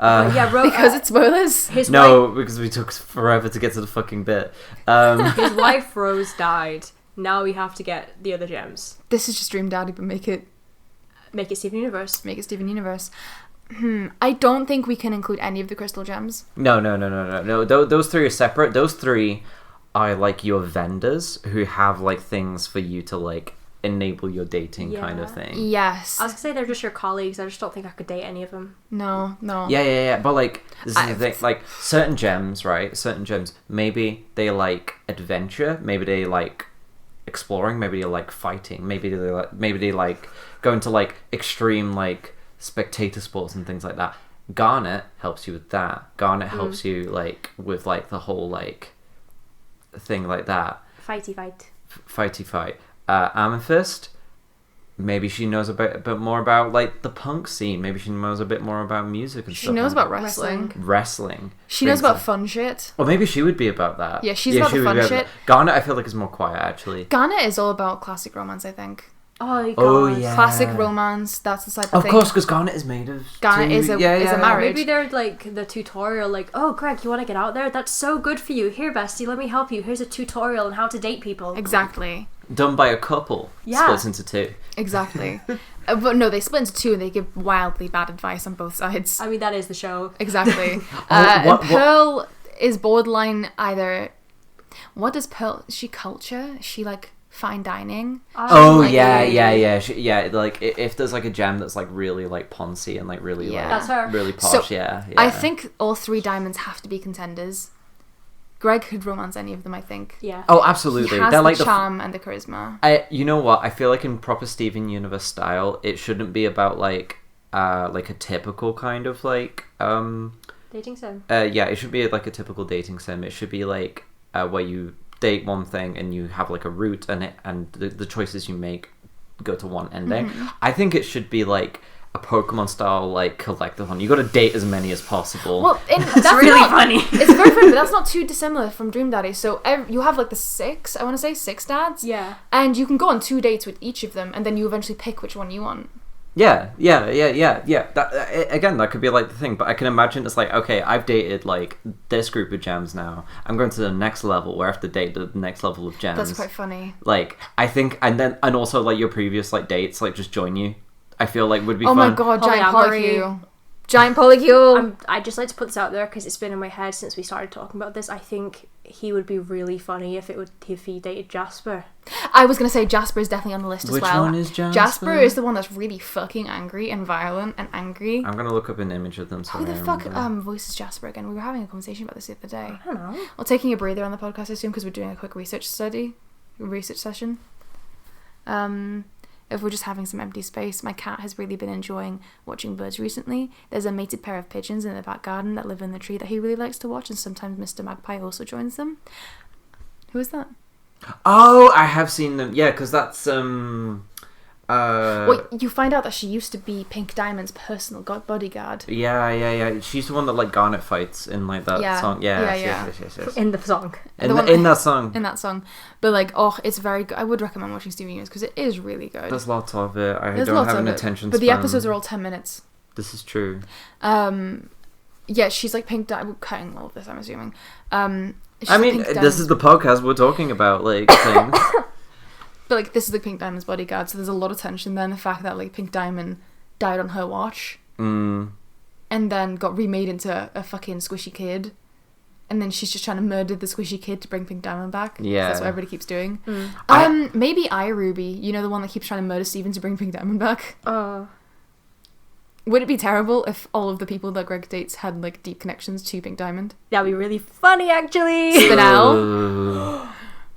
Yeah, because it's spoilers. his No, because we took forever to get to the fucking bit. his wife Rose died. Now we have to get the other gems. This is just Dream Daddy, but make it Make it Steven Universe. Steven Universe. I don't think we can include any of the crystal gems. No. Those three are separate. Those three are like your vendors who have like things for you to like enable your dating kind of thing. Yes. I was gonna say they're just your colleagues. I just don't think I could date any of them. No. Yeah. But like, this is the thing. Like, certain gems, right? Certain gems, maybe they like adventure. Maybe they like exploring. Maybe they like fighting. Maybe they like going to like extreme like spectator sports and things like that. Garnet helps you with that. Garnet helps you like with like the whole like thing like that. Fighty fight. Fighty fight. Amethyst, maybe she knows a bit more about like the punk scene. Maybe she knows a bit more about music and stuff. She knows like about wrestling. Wrestling. She knows about fun shit. Or maybe she would be about that. Yeah, she's about the fun shit. Garnet, I feel like, is more quiet actually. Garnet is all about classic romance, I think. Oh, God. Oh, yeah. Classic romance, that's the type of Of thing. course, because Garnet is made of. Garnet is a marriage. Maybe they're like the tutorial, like, oh, Greg, you want to get out there? That's so good for you. Here, bestie, let me help you. Here's a tutorial on how to date people. Exactly. Done by a couple. Yeah. Splits into two. Exactly. But no, they split into two and they give wildly bad advice on both sides. I mean, that is the show. Exactly. What- Pearl is borderline either... What does Pearl... Is she culture? Is she like fine dining? Oh, like, yeah. Like, if there's like a gem that's like really like poncy and like really Yeah. like That's her. really posh, So, yeah. I think all three diamonds have to be contenders. Greg could romance any of them, I think. Yeah. Oh, absolutely. He has They're the like charm and the charisma. You know what? I feel like in proper Steven Universe style, it shouldn't be about like a typical kind of like Dating sim. yeah, it should be like a typical dating sim. It should be like where you date one thing and you have like a route and the choices you make go to one ending. I think it should be like a Pokemon style like collectathon. You got to date as many as possible. Well, It's really funny. It's very funny, but that's not too dissimilar from Dream Daddy. So you have like the six dads. Yeah. And you can go on 2 dates with each of them, and then you eventually pick which one you want. Yeah. That again, that could be like the thing, but I can imagine it's like, okay, I've dated like this group of gems now. I'm going to the next level where I have to date the next level of gems. That's quite funny. Like, I think, and also like your previous like dates, like just join you. I feel like would be Oh fun. my god, giant Polyamory. polycule. Giant polycule. I just like to put this out there because it's been in my head since we started talking about this. I think he would be really funny if he dated Jasper. I was going to say Jasper is definitely on the list as Which well. one is Jasper? Jasper is the one that's really fucking angry and violent and angry. I'm gonna look up an image of them. So Who the I fuck remember. voices Jasper again? We were having a conversation about this the other day. I don't know. Well, taking a breather on the podcast, I assume, because we're doing a quick research session. If we're just having some empty space, my cat has really been enjoying watching birds recently. There's a mated pair of pigeons in the back garden that live in the tree that he really likes to watch, and sometimes Mr. Magpie also joins them. Who is that? Oh, I have seen them. Yeah, because that's Well, you find out that she used to be Pink Diamond's personal bodyguard. Yeah. She's the one that like Garnet fights in like that Yeah. song. Yeah. Yes. In the song. In The one- that song. In that song. But like, oh, it's very good. I would recommend watching Steven Universe because it is really good. There's lots of it. I There's don't lots have an of it, attention but the span. episodes are all 10 minutes. This is true. Yeah, she's like Pink Diamond. We're cutting all of this, I'm assuming. She's I mean, Pink this Diamond's- is the podcast we're talking about, like, things. But like, this is like Pink Diamond's bodyguard, so there's a lot of tension there. And the fact that like Pink Diamond died on her watch, and then got remade into a fucking squishy kid, and then she's just trying to murder the squishy kid to bring Pink Diamond back. Yeah. That's what everybody keeps doing. I- Maybe iRuby, you know, the one that keeps trying to murder Steven to bring Pink Diamond back. Would it be terrible if all of the people that Greg dates had like deep connections to Pink Diamond? That'd be really funny, actually. Spinel. Ooh.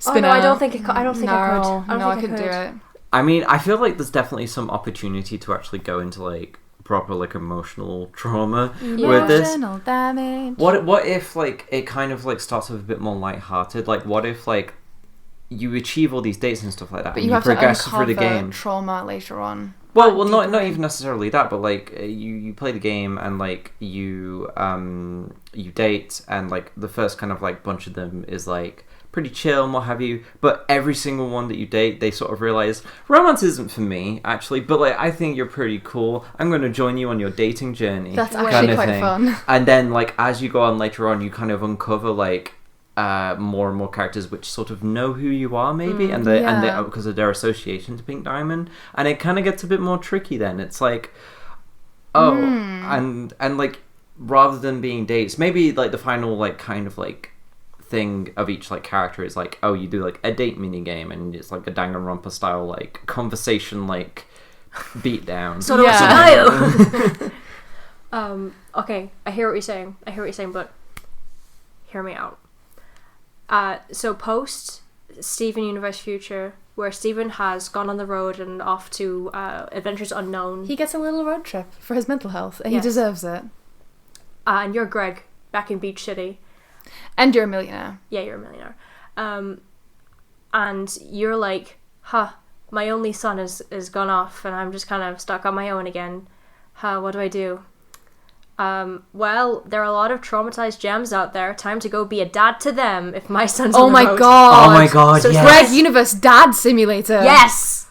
Oh, no, I don't think I could. I don't think I could. No, I couldn't do it. I mean, I feel like there's definitely some opportunity to actually go into, like, proper, like, emotional trauma with this. Emotional damage. What if, like, it kind of, like, starts with a bit more lighthearted? Like, what if, like, you achieve all these dates and stuff like that, But and you have to progress through the uncover game? trauma later on. Well, not deeper. even necessarily that, but like you play the game and like you date, and like the first kind of like bunch of them is like pretty chill and what have you. But every single one that you date, they sort of realize romance isn't for me actually. But like I think you're pretty cool. I'm going to join you on your dating journey. That's kind actually of quite thing. fun. And then like as you go on later on, you kind of uncover like more and more characters which sort of know who you are maybe, and they yeah. because of their association to Pink Diamond, and it kind of gets a bit more tricky then. It's like Oh, and like rather than being dates, maybe like the final like kind of like thing of each like character is like, oh, you do like a date mini game and it's like a Danganronpa style like conversation like beatdown. Sort of a scenario. Okay, I hear what you're saying. But hear me out. So post Steven Universe Future, where Steven has gone on the road and off to adventures unknown. He gets a little road trip for his mental health, and Yes. he deserves it. And you're Greg, back in Beach City. And you're a millionaire. Yeah, you're a millionaire. And you're like, my only son is gone off and I'm just kind of stuck on my own again. What do I do? Well, there are a lot of traumatized gems out there. Time to go be a dad to them if my son's on Oh the my road. god. Oh my god, So yes. Greg Universe Dad Simulator. Yes!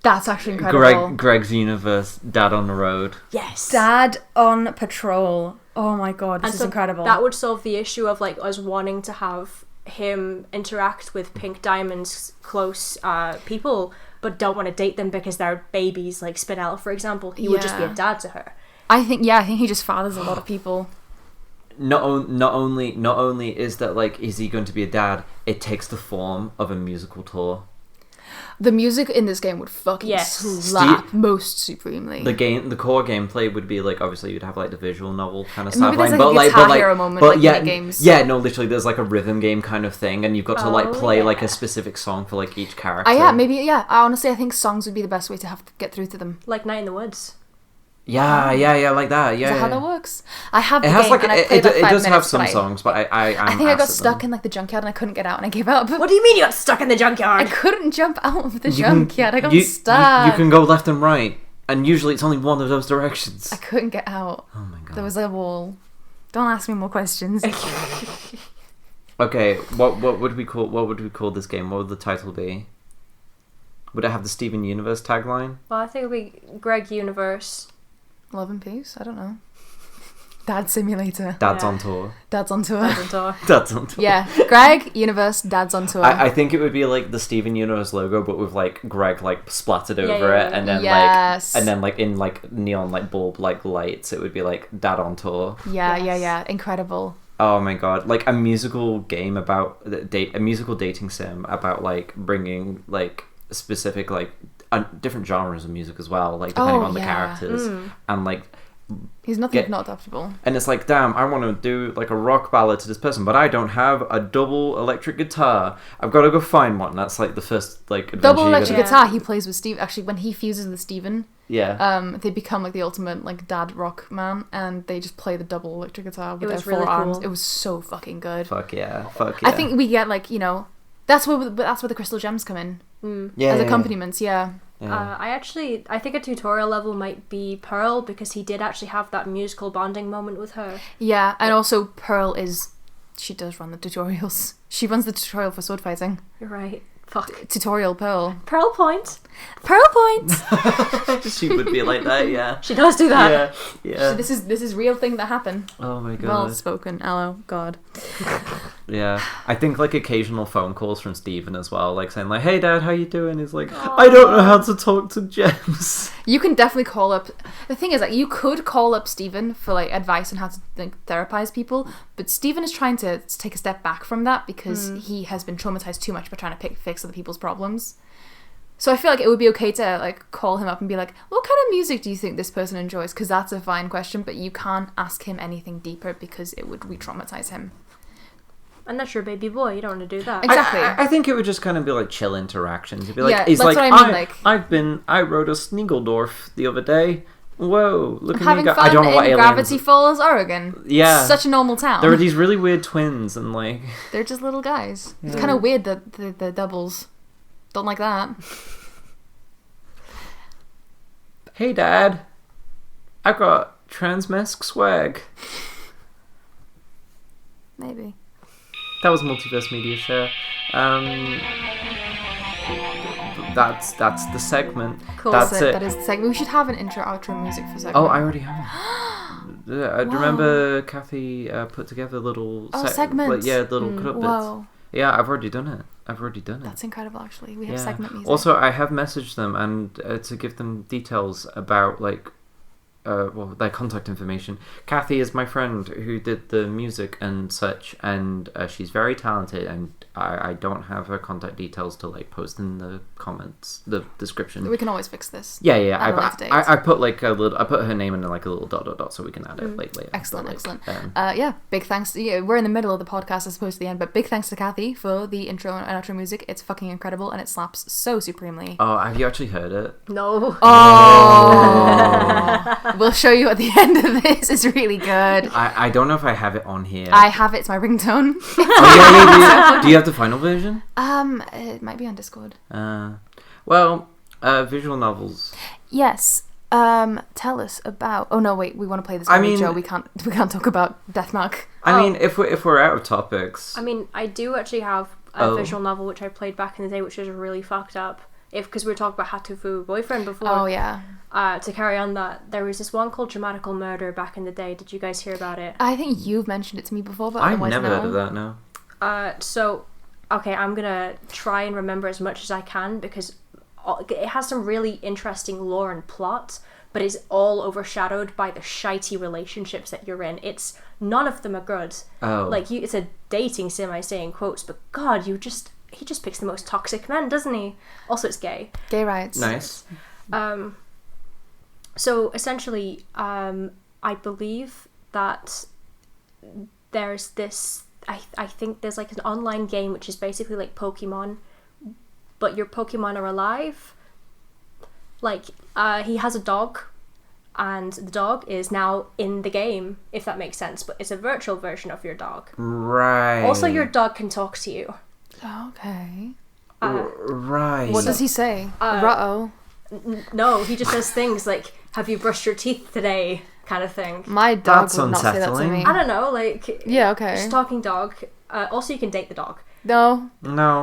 That's actually incredible. Greg's Universe, Dad on the Road. Yes! Dad on patrol. Oh my god, this And is so incredible. that would solve the issue of like us wanting to have him interact with Pink Diamond's close people, but don't want to date them because they're babies, like Spinella, for example. He would just be a Yeah. dad to her. I think he just fathers a lot of people. Not only is that like, is he going to be a dad? It takes the form of a musical tour. The music in this game would fucking Yes. slap most supremely. The core gameplay would be like, obviously you'd have like the visual novel kind of Maybe stuff, there's, like, a Guitar Hero moment, but like, yeah, minigames. yeah, no, literally there's like a rhythm game kind of thing, and you've got to like Oh, play like yeah. a specific song for like each character. Honestly, I think songs would be the best way to have to get through to them. Like Night in the Woods. Yeah, like that. Yeah, Is that how yeah. that works? I have the It has game like and I it, played it, about it 5 does have minutes, some but songs, but I think I got stuck in like the junkyard and I couldn't get out and I gave up. What do you mean you got stuck in the I junkyard? couldn't jump out of the You can- junkyard. I got you stuck. can go left and right, and usually it's only one of those directions. I couldn't get out. Oh my god. There was a wall. Don't ask me more questions. Okay, what would we call this game? What would the title be? Would it have the Steven Universe tagline? Well, I think it would be Greg Universe. Love and peace? I don't know. Dad Simulator. Dad's Yeah. on tour. Dad's on tour. Doesn't it? Dad's on tour. Yeah. Greg, Universe, Dad's on tour. I think it would be like the Steven Universe logo, but with like Greg like splattered over yeah, it, yeah. and then Yes. in like neon like bulb like lights, it would be like Dad on tour. Yeah. Incredible. Oh my god! Like a musical game about a musical dating sim about like bringing like specific like different genres of music as well, like depending on the characters and like. He's nothing if not adaptable. And it's like, damn, I want to do like a rock ballad to this person, but I don't have a double electric guitar. I've got to go find one. That's like the first like adventure Double you electric gotta- guitar he plays with Steve. Actually, when he fuses with Steven, Yeah. they become like the ultimate like dad rock man, and they just play the double electric guitar with It their was really 4 arms. cool. It was so fucking good. Fuck yeah. Fuck yeah. I think we get like that's where the crystal gems come in yeah, as yeah, accompaniments. Yeah. yeah. I think a tutorial level might be Pearl because he did actually have that musical bonding moment with her. Yeah, and also Pearl she does run the tutorials. She runs the tutorial for sword fighting. You're right. Fuck. Tutorial Pearl. Pearl Point. Pearl points. She would be like that, yeah. She does do that. Yeah. This is real thing that happened. Oh my god. Well spoken. Hello, God. Yeah. I think like occasional phone calls from Steven as well, like saying like, "Hey Dad, how you doing?" He's like, "I don't know how to talk to gems." You can definitely call up. The thing is, like, you could call up Steven for like advice on how to like, therapize people, but Steven is trying to take a step back from that because he has been traumatized too much by trying to fix other people's problems. So I feel like it would be okay to like call him up and be like, "What kind of music do you think this person enjoys?" Because that's a fine question, but you can't ask him anything deeper because it would re-traumatize him. And that's your baby boy. You don't want to do that. Exactly. I think it would just kind of be like chill interactions. It'd be like, Yeah, he's that's like, what I mean, I rode a Snigeldorf the other day. Whoa, look at Having me go. fun I don't know what in aliens. Gravity Falls, Oregon. Yeah. Such a normal town. There are these really weird twins and like. They're just little guys. It's kind of weird that the doubles don't like that. Hey Dad, I've got Transmesk swag. Maybe. That was Multiverse Media Share. That's the segment. Cool. That's it. That is the segment. We should have an intro outro music for segment. Oh, I already have. Do you remember Kathy put together little segments. little cut up bits. Whoa, Yeah, I've already done it. that's incredible. Actually, we have Yeah. segment music. Also, I have messaged them and to give them details about like their contact information. Kathy is my friend who did the music and such, and she's very talented, and I don't have her contact details to like post in the comments, the description. We can always fix this. Yeah. At a later date. I put like I put her name in like a little ... so we can add it later. Excellent, But, excellent. yeah. Big thanks. We're in the middle of the podcast as opposed to the end, but big thanks to Kathy for the intro and outro music. It's fucking incredible, and it slaps so supremely. Oh, have you actually heard it? No. Oh, we'll show you at the end of this. It's really good. I don't know if I have it on here. I have it. It's my ringtone. Do you have the final version? It might be on Discord. Visual novels. Yes. Tell us about. Oh no, wait. We want to play this game with Joe. We can't talk about Deathmark. I mean, if we're out of topics. I mean, I do actually have a visual novel which I played back in the day, which is really fucked up. Because we were talking about Hatufu Boyfriend before. Oh yeah. To carry on that, there was this one called Dramatical Murder back in the day. Did you guys hear about it? I think you've mentioned it to me before, but I've otherwise never no. heard of that. No. So, okay, I'm gonna try and remember as much as I can because it has some really interesting lore and plot, but it's all overshadowed by the shitey relationships that you're in. It's none of them are good. Oh. Like it's a dating sim, I say in quotes, but God, he just picks the most toxic men, doesn't he? Also, it's gay. Gay rights. Nice. So essentially, I believe that there's this. I think there's like an online game which is basically like Pokemon, but your Pokemon are alive. Like he has a dog, and the dog is now in the game, if that makes sense. But it's a virtual version of your dog. Right. Also, your dog can talk to you. Okay. Right. What does he say? Ruh-oh. No, he just says things like, "Have you brushed your teeth today?" kind of thing. My dog That's would not say that to unsettling. me. I don't know, like... Yeah, okay. Just talking dog. Also, you can date the dog. No.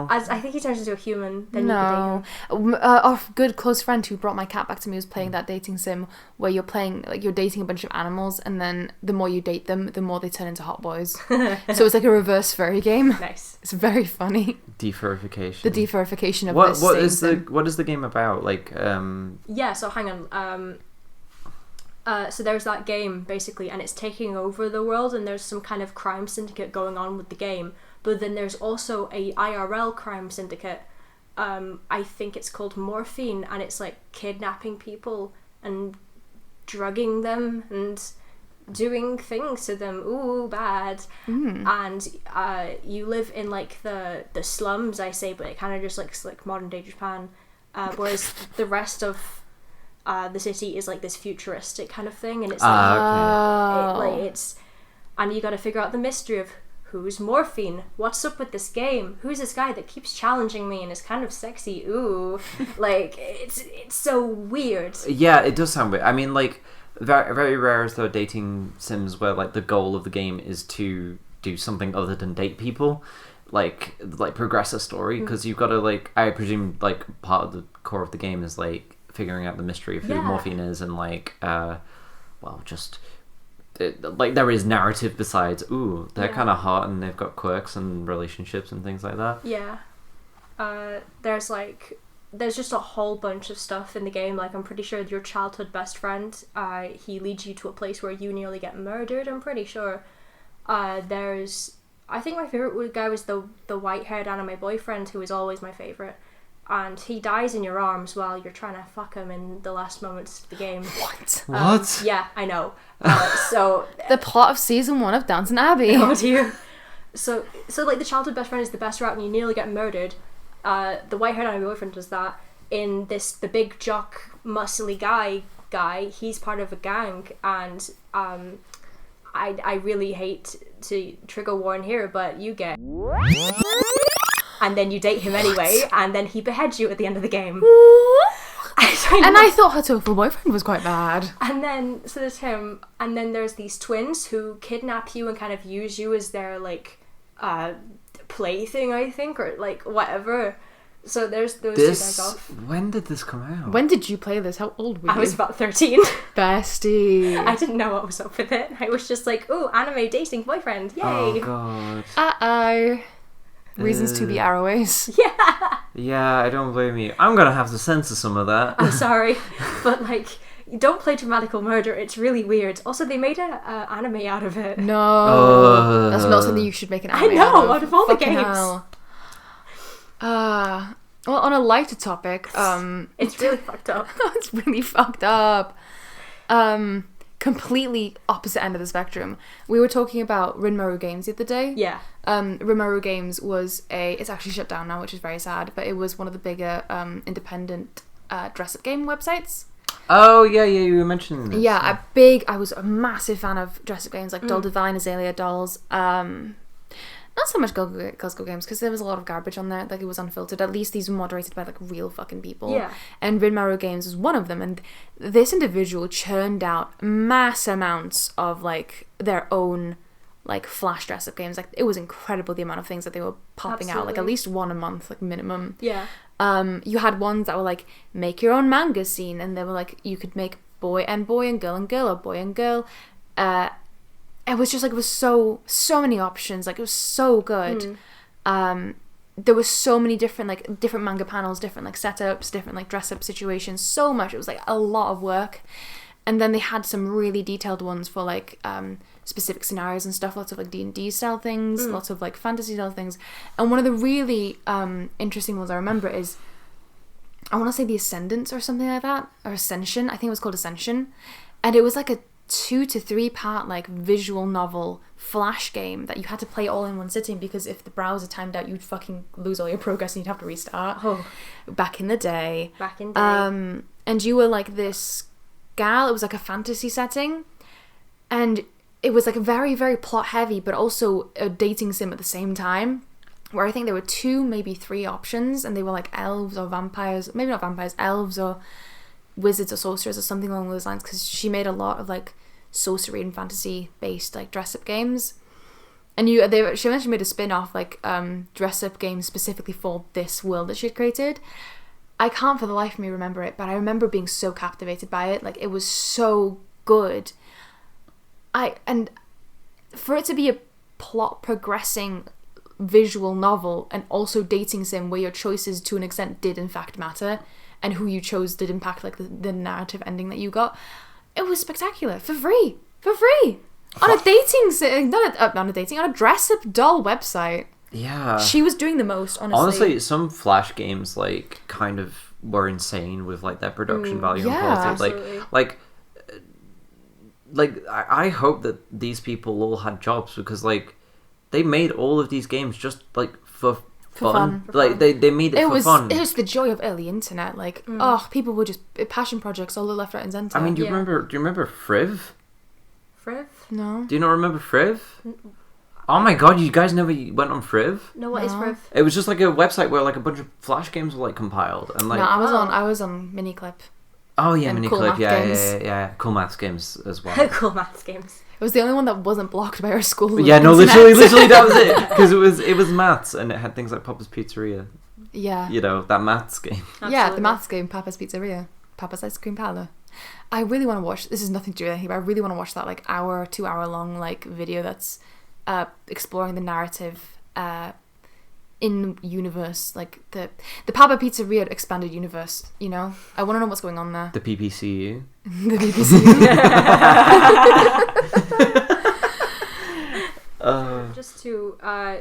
As I think he turns into a human, then you No. can date him. Our good close friend who brought my cat back to me was playing that dating sim where you're dating a bunch of animals, and then the more you date them, the more they turn into hot boys. So it's like a reverse furry game. Nice. It's very funny. Defurrification. The defurrification of this. What is the game about? Like Yeah, so hang on. So there's that game, basically, and it's taking over the world, and there's some kind of crime syndicate going on with the game. But then there's also a IRL crime syndicate. I think it's called Morphine, and it's like kidnapping people and drugging them and doing things to them. Ooh, bad. And you live in like the slums, I say, but it kind of just looks like modern day Japan. Whereas the rest of the city is like this futuristic kind of thing, and it's it's and you got to figure out the mystery of who's Morphine, what's up with this game, who's this guy that keeps challenging me and is kind of sexy, ooh. Like it's so weird. Yeah, it does sound weird. I mean, like very, very rare is there dating sims where like the goal of the game is to do something other than date people, like progress a story, because you've got to like, I presume like part of the core of the game is like figuring out the mystery of who Morphine is, and like like there is narrative besides they're kind of hot and they've got quirks and relationships and things like that. There's just a whole bunch of stuff in the game. Like, I'm pretty sure your childhood best friend, he leads you to a place where you nearly get murdered, I'm pretty sure. I think my favorite guy was the white-haired anime boyfriend, who was always my favorite. And he dies in your arms while you're trying to fuck him in the last moments of the game. What? Yeah, I know. So the plot of season 1 of Downton Abbey. Oh dear. So like the childhood best friend is the best route, and you nearly get murdered. The white-haired anime boyfriend does that. In the big jock, muscly guy, he's part of a gang, and I really hate to trigger warn here, but you get. And then you date him anyway, and then he beheads you at the end of the game. And I thought her tofu boyfriend was quite bad. And then, so there's him, and then there's these twins who kidnap you and kind of use you as their, like, plaything, I think, or, like, whatever. So there's those two guys off. When did this come out? When did you play this? How old were you? I was about 13. Bestie. I didn't know what was up with it. I was just like, ooh, anime dating boyfriend, yay! Oh, God. Uh-oh. Reasons to be Arroways. Yeah! Yeah, I don't blame you. I'm gonna have to censor some of that. I'm sorry. But, like, Don't play Dramatical Murder. It's really weird. Also, they made an anime out of it. No, that's not something you should make an anime out of all the Fucking games. hell. Well, on a lighter topic, It's really fucked up. it's really fucked up. Completely opposite end of the spectrum. We were talking about Rinmaru Games the other day. Yeah. Rinmaru Games was it's actually shut down now, which is very sad, but it was one of the bigger independent dress-up game websites. Oh, yeah, you were mentioning this. Yeah, I was a massive fan of dress-up games like Doll Divine, Azalea Dolls. Not so much Girls Go Games, because there was a lot of garbage on there, like it was unfiltered. At least these were moderated by like real fucking people. Yeah. And Rinmaru Games was one of them, and this individual churned out mass amounts of like their own like flash dress-up games. Like it was incredible the amount of things that they were popping out, like at least one a month, like minimum. Yeah. You had ones that were like make your own manga scene, and they were like you could make boy and girl or boy and girl. It was just like it was so many options. Like it was so good. There was so many different manga panels, different like setups, different like dress up situations. So much. It was like a lot of work. And then they had some really detailed ones for like specific scenarios and stuff. Lots of like D&D style things, lots of like fantasy style things. And one of the really interesting ones I remember is, I want to say The Ascendants or something like that, or Ascension. I think it was called Ascension, and it was like a 2 to 3 part like visual novel flash game that you had to play all in one sitting, because if the browser timed out, you'd fucking lose all your progress and you'd have to restart. Back in the day. And you were like this gal. It was like a fantasy setting, and it was like a very, very plot heavy, but also a dating sim at the same time, where I think there were 2, maybe 3 options, and they were like elves or vampires, maybe not vampires, elves or wizards or sorcerers or something along those lines, because she made a lot of like sorcery and fantasy based like dress up games. And she eventually made a spin-off like dress up game specifically for this world that she had created. I can't for the life of me remember it, but I remember being so captivated by it. Like it was so good. And for it to be a plot progressing visual novel and also dating sim where your choices to an extent did in fact matter, and who you chose did impact like the narrative ending that you got, it was spectacular. For free on a dating on a dress-up doll website. Yeah, she was doing the most. Honestly, some flash games like kind of were insane with like their production value and quality. Absolutely. Like I hope that these people all had jobs, because like they made all of these games just like for fun. They made it for fun. It was the joy of early internet. Like people were just passion projects all left, right, and centre. I mean, do you remember Friv? Friv? No. Do you not remember Friv? Oh my god, you guys never went on Friv? No, what is Friv? It was just like a website where like a bunch of flash games were like compiled, and like no, I was on Miniclip. Oh yeah, and Miniclip, Cool yeah. Cool Maths games as well. Cool Maths games. It was the only one that wasn't blocked by our school. Yeah, no, literally that was it, because it was maths, and it had things like Papa's Pizzeria. Yeah. You know, that maths game. Absolutely. Yeah, the maths game, Papa's Pizzeria, Papa's Ice Cream Parlor. I really want to watch. This is nothing to do with anything, but I really want to watch that like 2 hour long like video that's exploring the narrative in universe, like the Papa Pizzeria expanded universe. You know, I want to know what's going on there. The PPCU. The BBC. Just to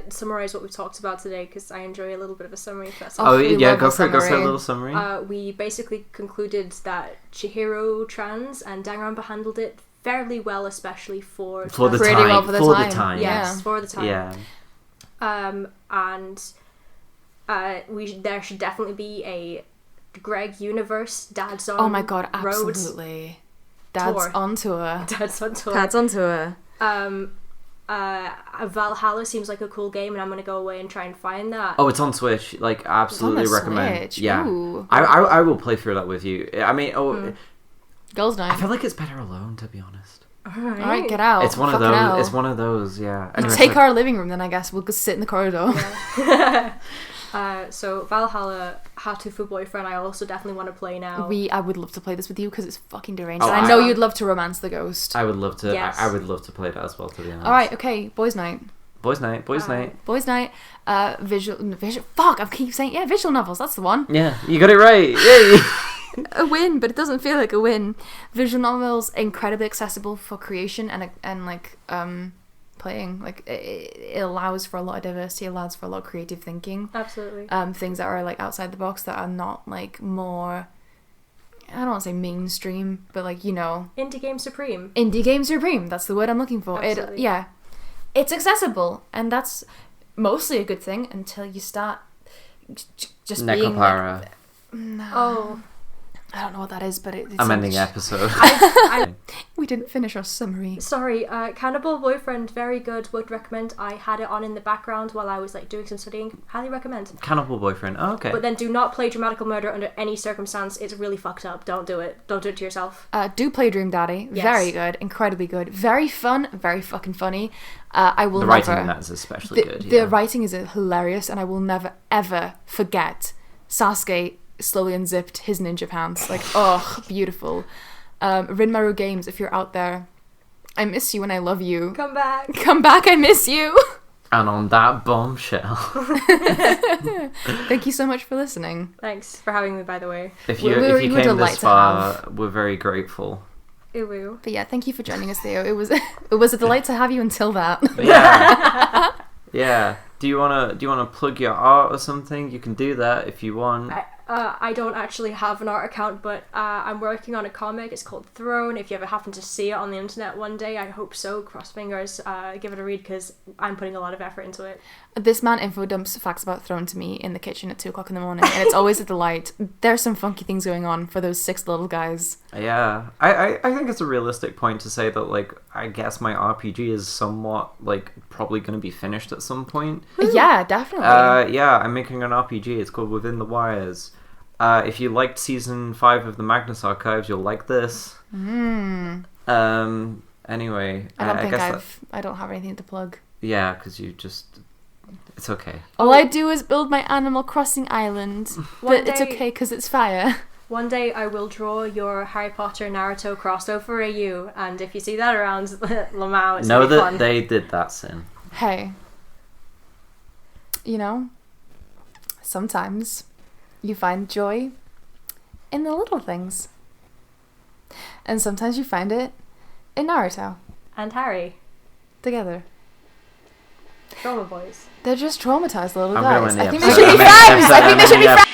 summarize what we've talked about today, because I enjoy a little bit of a summary. If that's Go for it. Go for a little summary. We basically concluded that Chihiro Trans and Danganronpa handled it fairly well, especially for the time. Yes, for the time. Yeah. And there should definitely be a Greg Universe Dad's on. Oh my god, absolutely. Dad's on tour. Dad's on tour. Valhalla seems like a cool game, and I'm gonna go away and try and find that. Oh, it's on Switch. Like, absolutely recommend. Switch. Yeah, Ooh. I will play through that with you. I mean, Girls' Night. I feel like it's better alone, to be honest. All right, get out. It's one of those. Hell. It's one of those. Yeah. Anyway, take our living room, then I guess we'll just sit in the corridor. Yeah. So Valhalla, Hatufu Boyfriend, I also definitely want to play now. I would love to play this with you because it's fucking deranged. And I know you'd love to romance the ghost. I would love to. Yes. I would love to play that as well, to be honest. All right, okay, boys' night. Boys' night. Visual. Fuck, I keep saying visual novels. That's the one. Yeah, you got it right. Yay. a win, but it doesn't feel like a win. Visual novels incredibly accessible for creation and like playing. Like it allows for a lot of diversity, allows for a lot of creative thinking. Absolutely. Things that are like outside the box that are not like more, I don't want to say mainstream, but like, you know, Indie Game Supreme. Indie Game Supreme. That's the word I'm looking for. Absolutely. It's accessible, and that's mostly a good thing until you start just being Necropara. like, no. Oh. I don't know what that is, but it's I'm ending the episode. we didn't finish our summary. Sorry, Cannibal Boyfriend, very good, would recommend. I had it on in the background while I was like doing some studying. Highly recommend. Cannibal Boyfriend. Oh, okay. But then do not play Dramatical Murder under any circumstance. It's really fucked up. Don't do it. Don't do it to yourself. Do play Dream Daddy. Yes. Very good, incredibly good, very fun, very fucking funny. I will the never. writing in that is especially good. The writing is hilarious, and I will never ever forget Sasuke slowly unzipped his ninja pants. Like, oh, beautiful. Rinmaru Games, if you're out there, I miss you and I love you. Come back. Come back, I miss you. And on that bombshell. Thank you so much for listening. Thanks for having me, by the way. If We you were came delight this to far, have. we're very grateful. Ew. But yeah, thank you for joining us, Theo. It was a delight to have you until that. Yeah. Yeah. Do you wanna plug your art or something? You can do that if you want. I don't actually have an art account, but I'm working on a comic. It's called Throne. If you ever happen to see it on the internet one day, I hope so. Cross fingers. Give it a read because I'm putting a lot of effort into it. This man info dumps facts about Throne to me in the kitchen at 2:00 in the morning, and it's always a delight. There's some funky things going on for those 6 little guys. Yeah, I think it's a realistic point to say that, like, I guess my RPG is somewhat, like, probably going to be finished at some point. Yeah, definitely. Yeah, I'm making an RPG. It's called Within the Wires. If you liked season 5 of the Magnus Archives, you'll like this. Anyway, I don't have anything to plug. Yeah, because you just... It's okay. All I do is build my Animal Crossing island, but it's okay because it's fire. One day I will draw your Harry Potter Naruto crossover AU, and if you see that around Lamau, it's Know really that fun. they did that, Sin. Hey, you know, sometimes you find joy in the little things, and sometimes you find it in Naruto And Harry. together. Trauma Boys. They're just traumatized little I'm gonna guys. win the I think they episode. should be I'm gonna- friends. I think they should be friends.